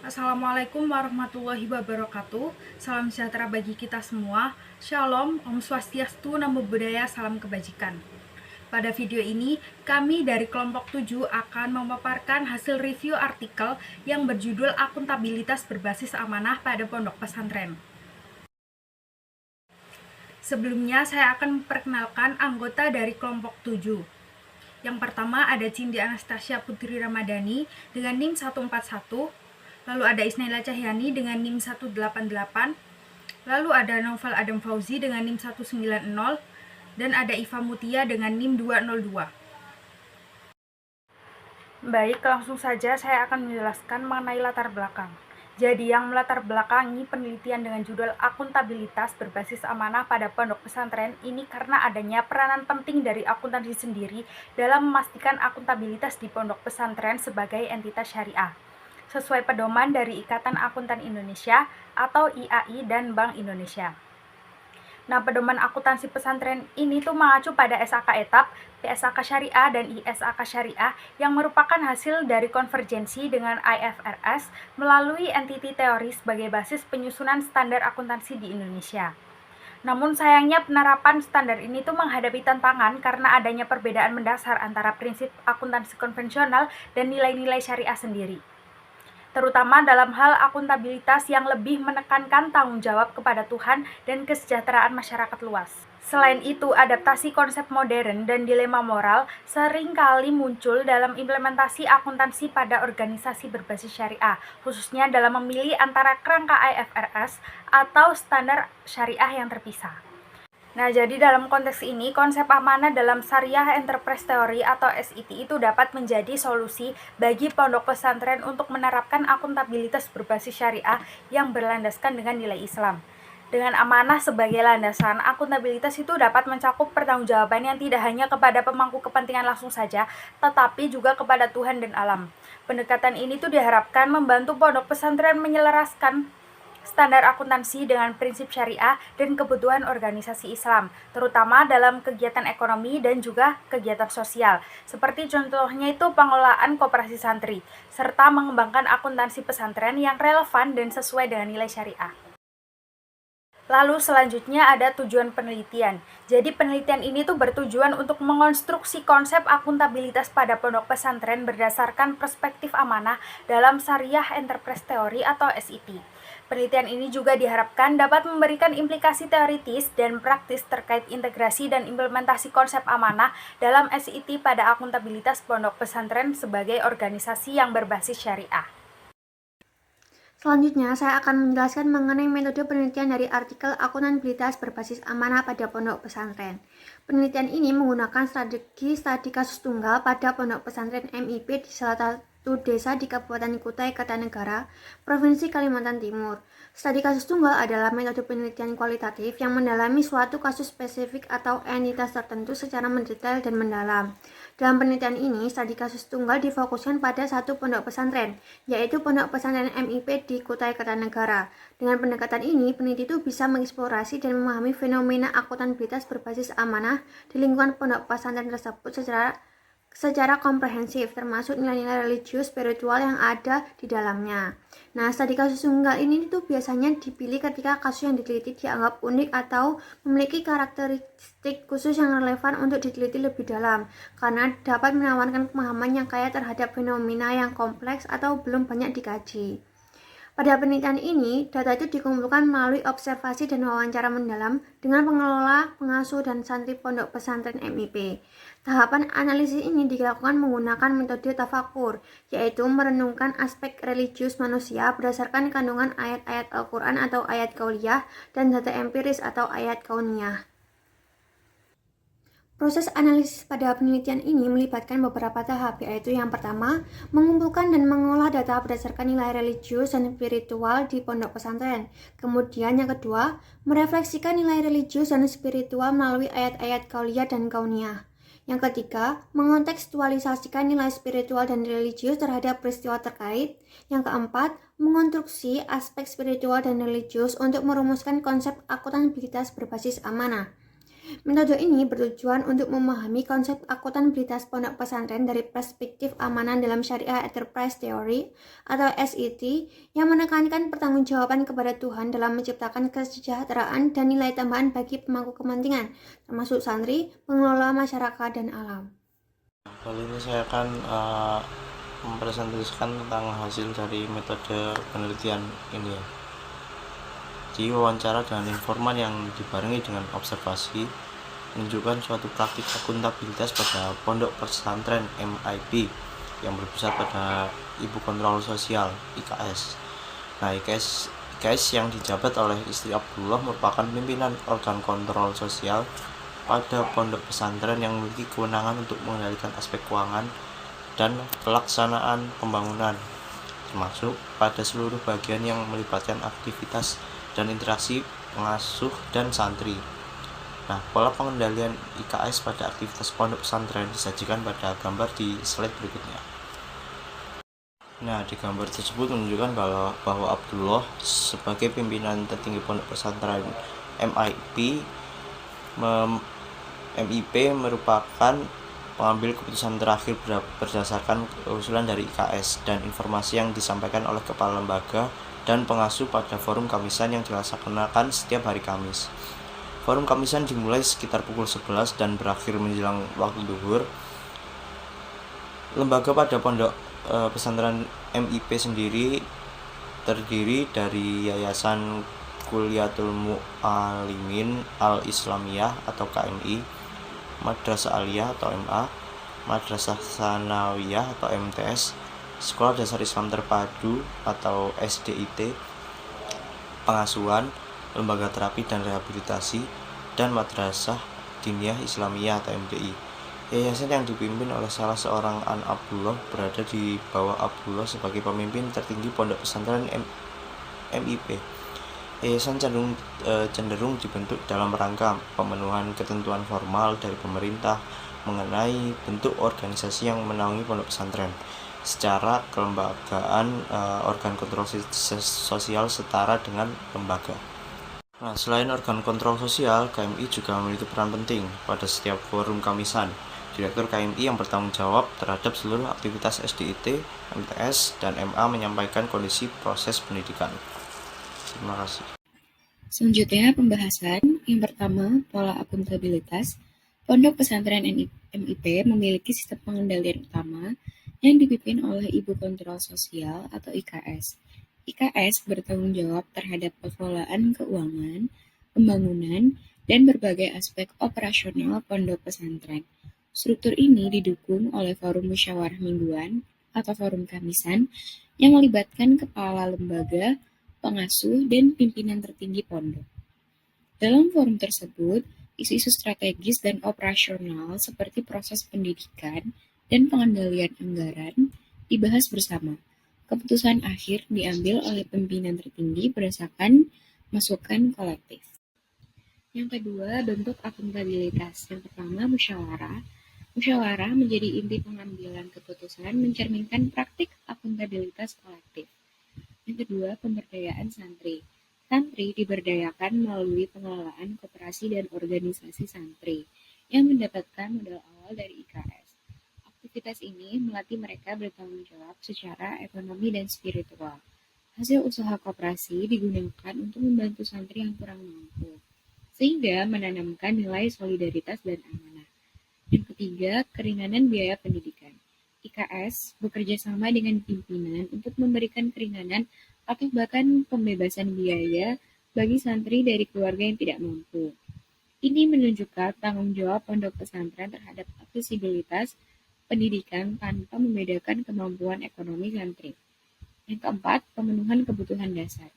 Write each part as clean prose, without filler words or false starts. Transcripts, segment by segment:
Assalamualaikum warahmatullahi wabarakatuh. Salam sejahtera bagi kita semua. Shalom, Om Swastiastu, Namo Buddhaya, salam kebajikan. Pada video ini, kami dari kelompok 7 akan memaparkan hasil review artikel yang berjudul Akuntabilitas Berbasis Amanah pada Pondok Pesantren. Sebelumnya, saya akan memperkenalkan anggota dari kelompok 7. Yang pertama ada Cindy Anastasia Putri Ramadhani dengan NIM 141. Lalu ada Isnaila Cahyani dengan NIM 188. Lalu ada Novel Adam Fauzi dengan NIM 190. Dan ada Iva Mutia dengan NIM 202. Baik, langsung saja saya akan menjelaskan mengenai latar belakang. Jadi yang melatar belakangi penelitian dengan judul Akuntabilitas Berbasis Amanah pada Pondok Pesantren ini karena adanya peranan penting dari akuntansi sendiri dalam memastikan akuntabilitas di Pondok Pesantren sebagai entitas syariah, sesuai pedoman dari Ikatan Akuntan Indonesia atau IAI dan Bank Indonesia. Nah, pedoman akuntansi pesantren ini tuh mengacu pada SAK Etap, PSAK Syariah, dan ISAK Syariah yang merupakan hasil dari konvergensi dengan IFRS melalui entiti teori sebagai basis penyusunan standar akuntansi di Indonesia. Namun sayangnya penerapan standar ini tuh menghadapi tantangan karena adanya perbedaan mendasar antara prinsip akuntansi konvensional dan nilai-nilai syariah sendiri, terutama dalam hal akuntabilitas yang lebih menekankan tanggung jawab kepada Tuhan dan kesejahteraan masyarakat luas. Selain itu, adaptasi konsep modern dan dilema moral sering kali muncul dalam implementasi akuntansi pada organisasi berbasis syariah, khususnya dalam memilih antara kerangka IFRS atau standar syariah yang terpisah. Nah, jadi dalam konteks ini, konsep amanah dalam Syariah Enterprise Theory atau SET itu dapat menjadi solusi bagi pondok pesantren untuk menerapkan akuntabilitas berbasis syariah yang berlandaskan dengan nilai Islam. Dengan amanah sebagai landasan, akuntabilitas itu dapat mencakup pertanggungjawaban yang tidak hanya kepada pemangku kepentingan langsung saja, tetapi juga kepada Tuhan dan alam. Pendekatan ini tuh diharapkan membantu pondok pesantren menyelaraskan standar akuntansi dengan prinsip syariah dan kebutuhan organisasi Islam, terutama dalam kegiatan ekonomi dan juga kegiatan sosial, seperti contohnya itu pengelolaan koperasi santri, serta mengembangkan akuntansi pesantren yang relevan dan sesuai dengan nilai syariah. Lalu selanjutnya ada tujuan penelitian. Jadi penelitian ini tuh bertujuan untuk mengonstruksi konsep akuntabilitas pada pondok pesantren berdasarkan perspektif amanah dalam Syariah Enterprise Theory atau SET. Penelitian ini juga diharapkan dapat memberikan implikasi teoritis dan praktis terkait integrasi dan implementasi konsep amanah dalam SET pada akuntabilitas pondok pesantren sebagai organisasi yang berbasis syariah. Selanjutnya, saya akan menjelaskan mengenai metode penelitian dari artikel Akuntabilitas Berbasis Amanah pada Pondok Pesantren. Penelitian ini menggunakan strategi studi kasus tunggal pada Pondok Pesantren MIP di salah satu desa di Kabupaten Kutai Kartanegara, Provinsi Kalimantan Timur. Studi kasus tunggal adalah metode penelitian kualitatif yang mendalami suatu kasus spesifik atau entitas tertentu secara mendetail dan mendalam. Dalam penelitian ini, studi kasus tunggal difokuskan pada satu pondok pesantren, yaitu Pondok Pesantren MIP di Kutai Kartanegara. Dengan pendekatan ini, peneliti itu bisa mengeksplorasi dan memahami fenomena akuntabilitas berbasis amanah di lingkungan pondok pesantren tersebut secara komprehensif, termasuk nilai-nilai religius spiritual yang ada di dalamnya. Nah, studi kasus tunggal ini tuh biasanya dipilih ketika kasus yang diteliti dianggap unik atau memiliki karakteristik khusus yang relevan untuk diteliti lebih dalam, karena dapat menawarkan pemahaman yang kaya terhadap fenomena yang kompleks atau belum banyak dikaji. Pada penelitian ini, data itu dikumpulkan melalui observasi dan wawancara mendalam dengan pengelola, pengasuh, dan santri pondok pesantren MIP. Tahapan analisis ini dilakukan menggunakan metode tafakur, yaitu merenungkan aspek religius manusia berdasarkan kandungan ayat-ayat Al-Quran atau ayat kauliyah dan data empiris atau ayat kauniyah. Proses analisis pada penelitian ini melibatkan beberapa tahap, yaitu yang pertama, mengumpulkan dan mengolah data berdasarkan nilai religius dan spiritual di pondok pesantren. Kemudian yang kedua, merefleksikan nilai religius dan spiritual melalui ayat-ayat kauliyah dan kauniyah. Yang ketiga, mengontekstualisasikan nilai spiritual dan religius terhadap peristiwa terkait. Yang keempat, mengonstruksi aspek spiritual dan religius untuk merumuskan konsep akuntabilitas berbasis amanah. Metode ini bertujuan untuk memahami konsep akuntabilitas pondok pesantren dari perspektif amanah dalam Syariah Enterprise Theory atau SET yang menekankan pertanggungjawaban kepada Tuhan dalam menciptakan kesejahteraan dan nilai tambahan bagi pemangku kepentingan, termasuk santri, pengelola masyarakat, dan alam. Kali ini saya akan mempresentasikan tentang hasil dari metode penelitian ini ya. Di wawancara dengan informan yang dibarengi dengan observasi menunjukkan suatu praktik akuntabilitas pada pondok pesantren MIP yang berpusat pada Ibu Kontrol Sosial IKS. Nah, IKS yang dijabat oleh istri Abdullah merupakan pimpinan organ kontrol sosial pada pondok pesantren yang memiliki kewenangan untuk mengendalikan aspek keuangan dan pelaksanaan pembangunan, termasuk pada seluruh bagian yang melibatkan aktivitas dan interaksi pengasuh dan santri. Nah, pola pengendalian IKS pada aktivitas pondok pesantren disajikan pada gambar di slide berikutnya. Nah, di gambar tersebut menunjukkan bahwa Abdullah sebagai pimpinan tertinggi pondok pesantren MIP merupakan pengambil keputusan terakhir berdasarkan usulan dari IKS dan informasi yang disampaikan oleh kepala lembaga dan pengasuh pada forum kamisan yang dilaksanakan setiap hari Kamis. Forum kamisan dimulai sekitar pukul 11 dan berakhir menjelang waktu zuhur. Lembaga pada pondok pesantren MIP sendiri terdiri dari Yayasan Kulliyatul Mu'allimin Al-Islamiyah atau KMI, Madrasah Aliyah atau MA, Madrasah Tsanawiyah atau MTS, Sekolah Dasar Islam Terpadu atau SDIT, Pengasuhan, Lembaga Terapi dan Rehabilitasi, dan Madrasah Diniyah Islamiyah atau MDI. Yayasan yang dipimpin oleh salah seorang anak Abdullah berada di bawah Abdullah sebagai pemimpin tertinggi pondok pesantren MIP. Yayasan cenderung dibentuk dalam rangka pemenuhan ketentuan formal dari pemerintah mengenai bentuk organisasi yang menaungi pondok pesantren. Secara kelembagaan, organ kontrol sosial setara dengan lembaga. Nah, selain organ kontrol sosial, KMI juga memiliki peran penting pada setiap forum kamisan. Direktur KMI yang bertanggung jawab terhadap seluruh aktivitas SDIT, MTS, dan MA menyampaikan kondisi proses pendidikan. Terima kasih. Selanjutnya pembahasan. Yang pertama, pola akuntabilitas. Pondok pesantren MIP memiliki sistem pengendalian utama yang dipimpin oleh Ibu Kontrol Sosial atau IKS. IKS bertanggung jawab terhadap pengelolaan keuangan, pembangunan, dan berbagai aspek operasional pondok pesantren. Struktur ini didukung oleh forum musyawarah mingguan atau forum kamisan yang melibatkan kepala lembaga, pengasuh, dan pimpinan tertinggi pondok. Dalam forum tersebut, isu-isu strategis dan operasional seperti proses pendidikan dan pengendalian anggaran dibahas bersama. Keputusan akhir diambil oleh pimpinan tertinggi berdasarkan masukan kolektif. Yang kedua, bentuk akuntabilitas. Yang pertama, musyawarah. Musyawarah menjadi inti pengambilan keputusan mencerminkan praktik akuntabilitas kolektif. Yang kedua, pemberdayaan santri. Santri diberdayakan melalui pengelolaan koperasi dan organisasi santri yang mendapatkan modal awal dari IKS. Aktivitas ini melatih mereka bertanggung jawab secara ekonomi dan spiritual. Hasil usaha koperasi digunakan untuk membantu santri yang kurang mampu, sehingga menanamkan nilai solidaritas dan amanah. Yang ketiga, keringanan biaya pendidikan. IKS bekerja sama dengan pimpinan untuk memberikan keringanan atau bahkan pembebasan biaya bagi santri dari keluarga yang tidak mampu. Ini menunjukkan tanggung jawab pondok pesantren terhadap aksesibilitas pendidikan tanpa membedakan kemampuan ekonomi santri. Yang keempat, pemenuhan kebutuhan dasar.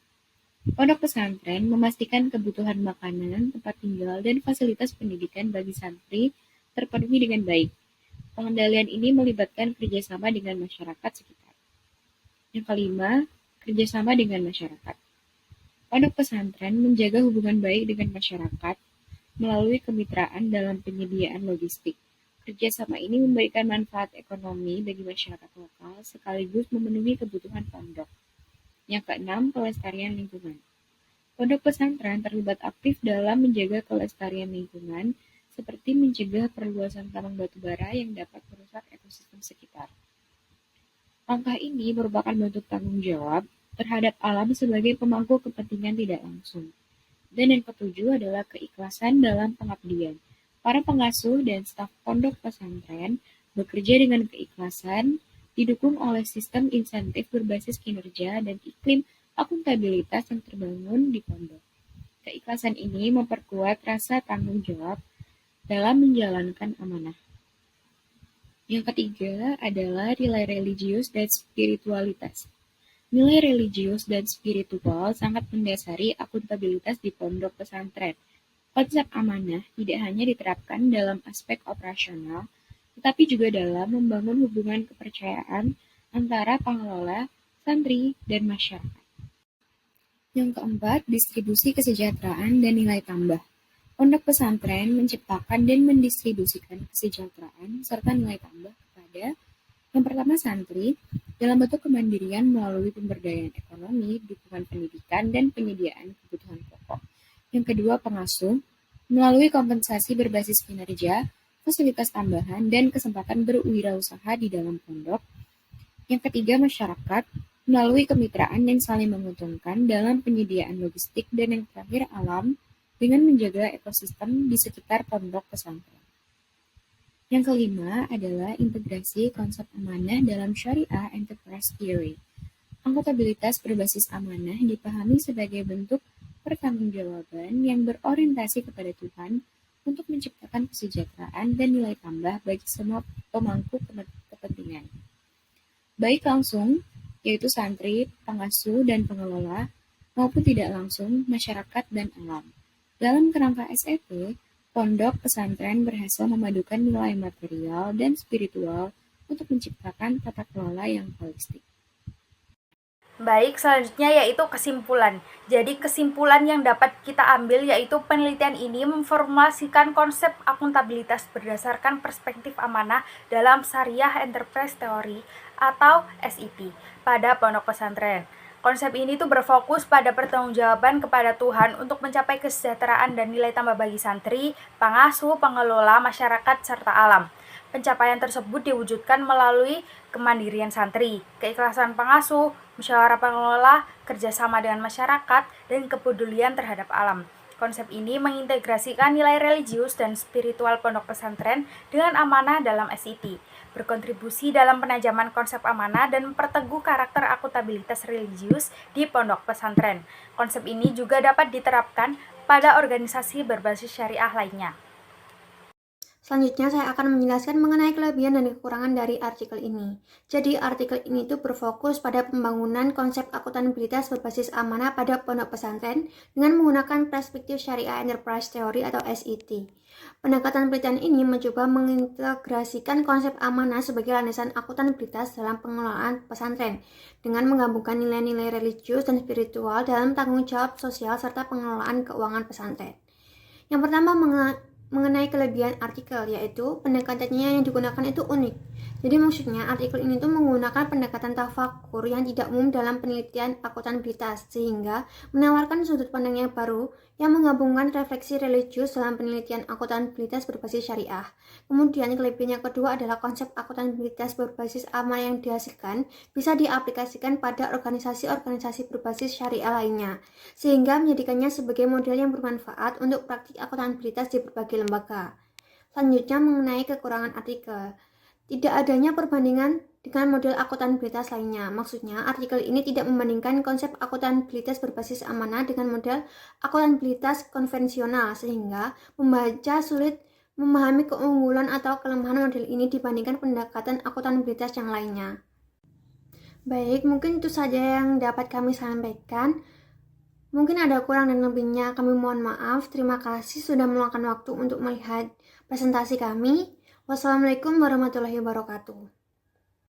Pondok pesantren memastikan kebutuhan makanan, tempat tinggal, dan fasilitas pendidikan bagi santri terpenuhi dengan baik. Pengendalian ini melibatkan kerjasama dengan masyarakat sekitar. Yang kelima, kerjasama dengan masyarakat. Pondok pesantren menjaga hubungan baik dengan masyarakat melalui kemitraan dalam penyediaan logistik. Kerjasama ini memberikan manfaat ekonomi bagi masyarakat lokal sekaligus memenuhi kebutuhan pondok. Yang keenam, pelestarian lingkungan. Pondok pesantren terlibat aktif dalam menjaga kelestarian lingkungan, seperti mencegah perluasan tambang batubara yang dapat merusak ekosistem sekitar. Langkah ini merupakan bentuk tanggung jawab terhadap alam sebagai pemangku kepentingan tidak langsung. Dan yang ketujuh adalah keikhlasan dalam pengabdian. Para pengasuh dan staf pondok pesantren bekerja dengan keikhlasan, didukung oleh sistem insentif berbasis kinerja dan iklim akuntabilitas yang terbangun di pondok. Keikhlasan ini memperkuat rasa tanggung jawab dalam menjalankan amanah. Yang ketiga adalah nilai religius dan spiritualitas. Nilai religius dan spiritual sangat mendasari akuntabilitas di pondok pesantren. Konsep amanah tidak hanya diterapkan dalam aspek operasional, tetapi juga dalam membangun hubungan kepercayaan antara pengelola, santri, dan masyarakat. Yang keempat, distribusi kesejahteraan dan nilai tambah. Pondok pesantren menciptakan dan mendistribusikan kesejahteraan serta nilai tambah kepada yang pertama santri, dalam bentuk kemandirian melalui pemberdayaan ekonomi, dukungan pendidikan, dan penyediaan kebutuhan pokok. Yang kedua pengasuh, melalui kompensasi berbasis kinerja, fasilitas tambahan, dan kesempatan berwirausaha di dalam pondok. Yang ketiga masyarakat, melalui kemitraan yang saling menguntungkan dalam penyediaan logistik, dan yang terakhir alam, dengan menjaga ekosistem di sekitar pondok pesantren. Yang kelima adalah integrasi konsep amanah dalam Syariah Enterprise Theory. Akuntabilitas berbasis amanah dipahami sebagai bentuk pertanggungjawaban yang berorientasi kepada Tuhan untuk menciptakan kesejahteraan dan nilai tambah bagi semua pemangku kepentingan. Baik langsung, yaitu santri, pengasuh, dan pengelola, maupun tidak langsung, masyarakat dan alam. Dalam kerangka SET, pondok pesantren berhasil memadukan nilai material dan spiritual untuk menciptakan tata kelola yang holistik. Baik, selanjutnya yaitu kesimpulan. Jadi kesimpulan yang dapat kita ambil yaitu penelitian ini memformulasikan konsep akuntabilitas berdasarkan perspektif amanah dalam Syariah Enterprise Theory atau SET pada pondok pesantren. Konsep ini tuh berfokus pada pertanggungjawaban kepada Tuhan untuk mencapai kesejahteraan dan nilai tambah bagi santri, pengasuh, pengelola, masyarakat, serta alam. Pencapaian tersebut diwujudkan melalui kemandirian santri, keikhlasan pengasuh, musyawarah pengelola, kerjasama dengan masyarakat, dan kepedulian terhadap alam. Konsep ini mengintegrasikan nilai religius dan spiritual pondok pesantren dengan amanah dalam SET, berkontribusi dalam penajaman konsep amanah dan memperteguh karakter akuntabilitas religius di pondok pesantren. Konsep ini juga dapat diterapkan pada organisasi berbasis syariah lainnya. Selanjutnya saya akan menjelaskan mengenai kelebihan dan kekurangan dari artikel ini. Jadi artikel ini itu berfokus pada pembangunan konsep akuntabilitas berbasis amanah pada pondok pesantren dengan menggunakan perspektif Syariah Enterprise Theory atau SET. Pendekatan penelitian ini mencoba mengintegrasikan konsep amanah sebagai landasan akuntabilitas dalam pengelolaan pesantren dengan menggabungkan nilai-nilai religius dan spiritual dalam tanggung jawab sosial serta pengelolaan keuangan pesantren. Yang pertama mengenai kelebihan artikel, yaitu pendekatannya yang digunakan itu unik. Jadi maksudnya artikel ini tuh menggunakan pendekatan tafakur yang tidak umum dalam penelitian akuntabilitas, sehingga menawarkan sudut pandang yang baru yang menggabungkan refleksi religius dalam penelitian akuntabilitas berbasis syariah. Kemudian kelebihan yang kedua adalah konsep akuntabilitas berbasis amanah yang dihasilkan bisa diaplikasikan pada organisasi-organisasi berbasis syariah lainnya, sehingga menjadikannya sebagai model yang bermanfaat untuk praktik akuntabilitas di berbagai lembaga. Selanjutnya mengenai kekurangan artikel. Tidak adanya perbandingan dengan model akuntabilitas lainnya. Maksudnya, artikel ini tidak membandingkan konsep akuntabilitas berbasis amanah dengan model akuntabilitas konvensional, sehingga membaca sulit memahami keunggulan atau kelemahan model ini dibandingkan pendekatan akuntabilitas yang lainnya. Baik, mungkin itu saja yang dapat kami sampaikan. Mungkin ada kurang dan lebihnya, kami mohon maaf. Terima kasih sudah meluangkan waktu untuk melihat presentasi kami. Wassalamualaikum warahmatullahi wabarakatuh.